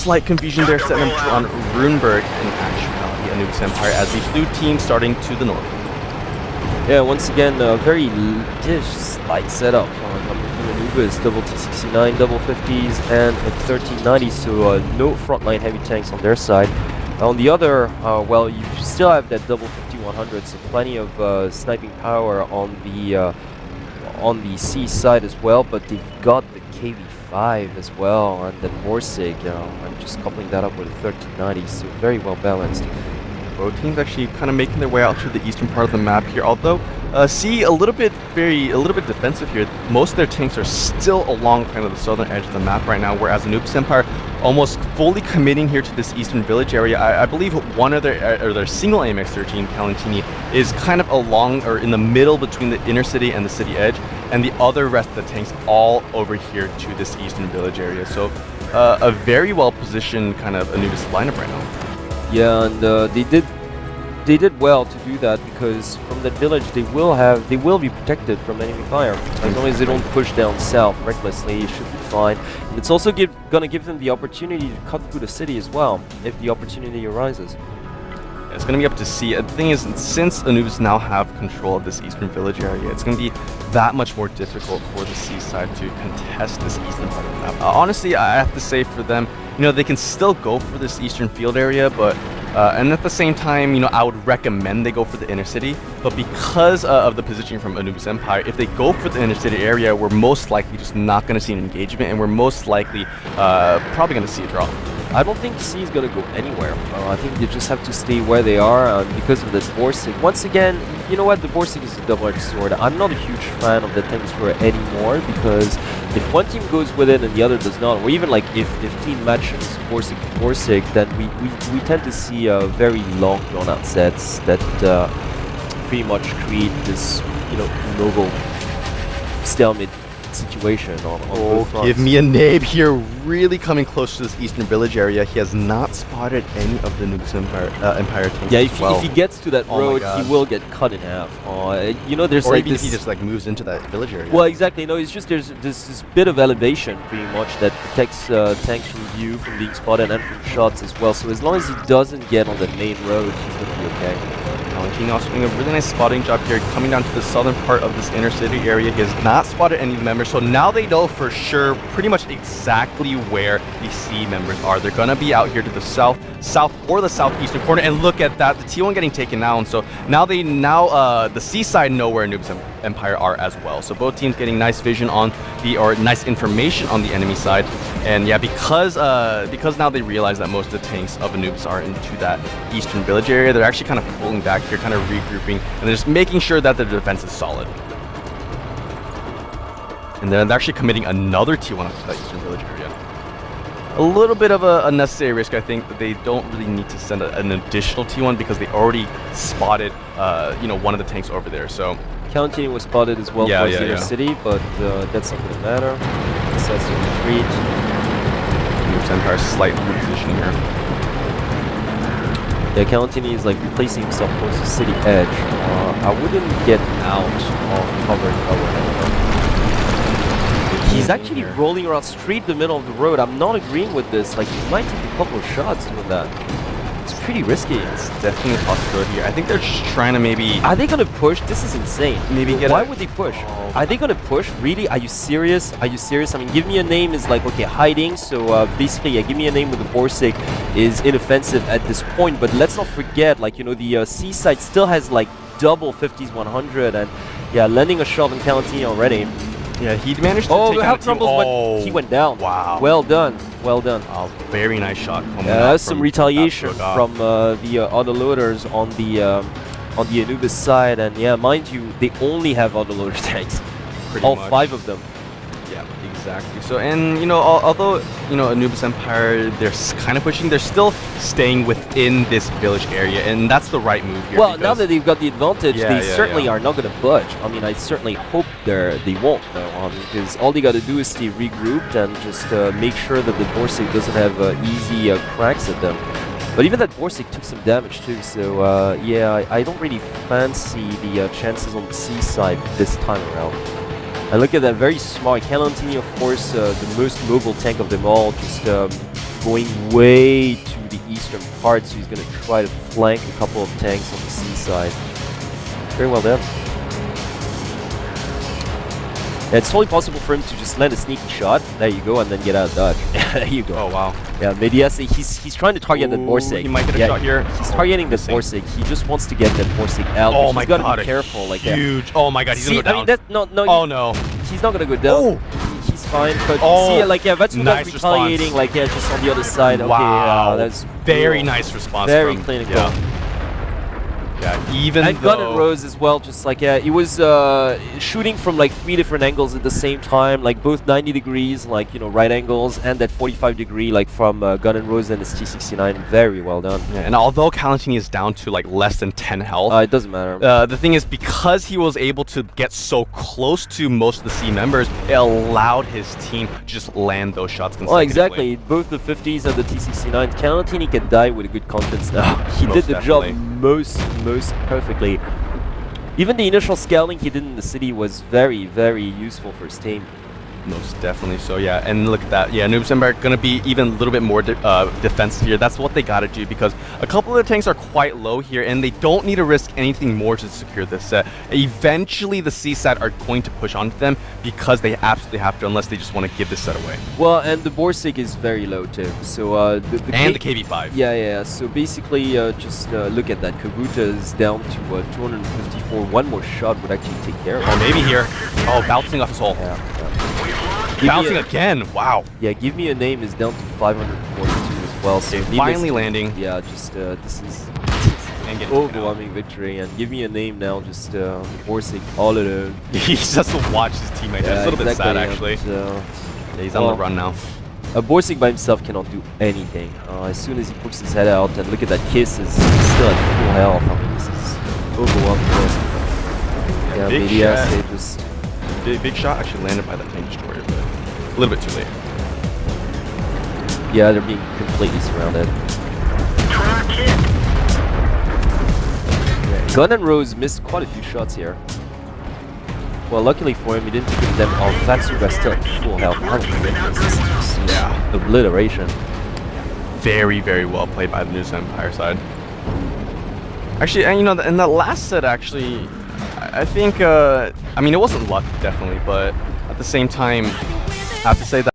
slight confusion there, setting them on Runeberg in actuality, Anubis Empire, as the blue team starting to the north. Yeah, once again, a very slight setup coming from Anubis, double T69, double 50s, and a 1390, so no frontline heavy tanks on their side. On the other, well, you still have that double 5100, so plenty of sniping power on the C side as well, but they've got the KV5 as well, and then Borsig, I'm just coupling that up with a 1390, so very well balanced. Both teams actually kind of making their way out to the eastern part of the map here, although C a little bit defensive here. Most of their tanks are still along kind of the southern edge of the map right now, whereas Anubis Empire almost fully committing here to this eastern village area. I believe one of their single AMX-13, Calentini, is kind of along or in the middle between the inner city and the city edge, and the other rest of the tanks all over here to this eastern village area. So a very well positioned kind of Anubis lineup right now. Yeah, and they did well to do that, because from that village they will be protected from enemy fire as long as they don't push down south recklessly. It should be fine. And it's also gonna give them the opportunity to cut through the city as well if the opportunity arises. It's going to be up to C. The thing is, since Anubis now have control of this eastern village area, it's going to be that much more difficult for the C side to contest this eastern part of the map. Honestly, I have to say for them, they can still go for this eastern field area, but and at the same time, I would recommend they go for the inner city. But because of the positioning from Anubis Empire, if they go for the inner city area, we're most likely just not going to see an engagement, and we're most likely probably going to see a draw. I don't think C is going to go anywhere. I think they just have to stay where they are because of this Borsig. Once again, you know what? The Borsig is a double-edged sword. I'm not a huge fan of the tanks for anymore, because if one team goes with it and the other does not, or even like if team matches Borsig, then we tend to see very long drawn-out sets that pretty much create this noble stalemate situation on both fronts. Give me a nade here, really coming close to this eastern village area. He has not spotted any of the Anubis Empire tanks. Yeah, if he gets to that road, he will get cut in half. There's or like even this, if he just like moves into that village area. Well, exactly. No, it's just there's this bit of elevation pretty much that protects tanks from view, from being spotted, and from shots as well. So as long as he doesn't get on the main road, he's gonna be okay. King also doing a really nice spotting job here, coming down to the southern part of this inner city area. He has not spotted any of the members, so now they know for sure pretty much exactly where the C members are. They're gonna be out here to the south or the southeastern corner, and look at that, the T1 getting taken down. So now the C side know where Anubis Empire are as well. So both teams getting nice vision on nice information on the enemy side. And yeah, because now they realize that most of the tanks of Anubis are into that eastern village area, they're actually kind of pulling back here, kind of regrouping, and they're just making sure that their defense is solid. And then they're actually committing another T1 up to that eastern village area. A little bit of a unnecessary risk, I think, but they don't really need to send an additional T1 because they already spotted, one of the tanks over there. So Calentini was spotted as well towards the inner city, but that's not going to matter. Sets to retreat. Anubis Empire slight reposition here. Yeah, Calentini is like placing himself close to city edge. I wouldn't get out of cover if I were him. He's actually rolling around straight the middle of the road. I'm not agreeing with this. Like, he might take a couple of shots doing that. It's pretty risky. It's definitely a possibility here. I think they're just trying to maybe... Are they gonna push? This is insane. Maybe get Why would they push? Are they gonna push? Really? Are you serious? Are you serious? I mean, give me a name is like, okay, hiding. So basically, yeah, give me a name with the Borsig is inoffensive at this point. But let's not forget, like, the C side still has like double 50s 100, and yeah, landing a shot on Calentini already. Yeah, he managed to take out he went down. Wow. Well done. Well done. Oh, very nice shot. That's some retaliation from the autoloaders on the Anubis side, and yeah, mind you, they only have autoloader tanks. All 5 of them. Yeah, exactly. So, and although Anubis Empire, they're kind of pushing, they're still staying within this village area, and that's the right move here. Well, now that they've got the advantage, they certainly are not going to budge. I mean, I certainly hope they won't, though, because all they got to do is stay regrouped and just make sure that the Borsig doesn't have easy cracks at them. But even that Borsig took some damage too, so yeah, I don't really fancy the chances on the C side this time around. And look at that, very smart. Calentini, of course, the most mobile tank of them all, just going way to the eastern part, so he's going to try to flank a couple of tanks on the seaside. Very well done. Yeah, it's totally possible for him to just land a sneaky shot. There you go, and then get out of dodge. There you go. Oh wow. Yeah, Medias, he's trying to target that Borsig. He might get a shot here. He's targeting the Borsig. He just wants to get that Borsig out. Oh my god. He's got to be careful like that. Huge. Oh my god, he's gonna go down. I mean, that, no, Oh no. He's not gonna go down. He's fine. But see, like, yeah, that's nice retaliating, like, yeah, just on the other side. Wow. Okay, that's very nice response. Very from, clinical. Yeah, even and though... Gun and Rose as well, just like, yeah, he was shooting from like 3 different angles at the same time, like both 90 degrees, like, you know, right angles, and that 45 degree, like from Gun and Rose and his T69. Very well done. Yeah, and although Calentini is down to like less than 10 health, it doesn't matter. The thing is, because he was able to get so close to most of the C members, it allowed his team to just land those shots consecutively. Oh, exactly. Both the 50s and the T69. Calentini can die with a good confidence now. He did the job most perfectly. Even the initial scouting he did in the city was very, very useful for his team. Most definitely so, yeah. And look at that. Yeah, Anubis Empire going to be even a little bit more defensive here. That's what they got to do, because a couple of the tanks are quite low here, and they don't need to risk anything more to secure this set. Eventually, the CSAT are going to push onto them because they absolutely have to, unless they just want to give this set away. Well, and the Borsig is very low too. So the KV5. Yeah. So basically, just look at that. Kabuta is down to 254. One more shot would actually take care of it. Oh, maybe here. Oh, bouncing off his hull. Yeah. Bouncing again. Wow. Yeah, Give Me a Name is down to 542 as well. So finally landing. Yeah, just this is overwhelming victory. And Give Me a Name now, just Borsig all alone. He just has to watch his teammates. Yeah, it's a little bit sad, actually. Yeah, he's on the run now. Borsig by himself cannot do anything. As soon as he puts his head out, and look at that Kiss is still at full health. I mean, this is overwhelming. Yeah, Medias, just... Big shot actually landed by that tank destroyer, but a little bit too late. Yeah, they're being completely surrounded. Yeah, Gun and Rose missed quite a few shots here. Well, luckily for him, he didn't give them all. Fatsuga still at full health. Oh, goodness, this is just obliteration. Very, very well played by the Anubis Empire side. Actually, and you know, in that last set, actually, I think, I mean, it wasn't luck, definitely, but at the same time, I have to say that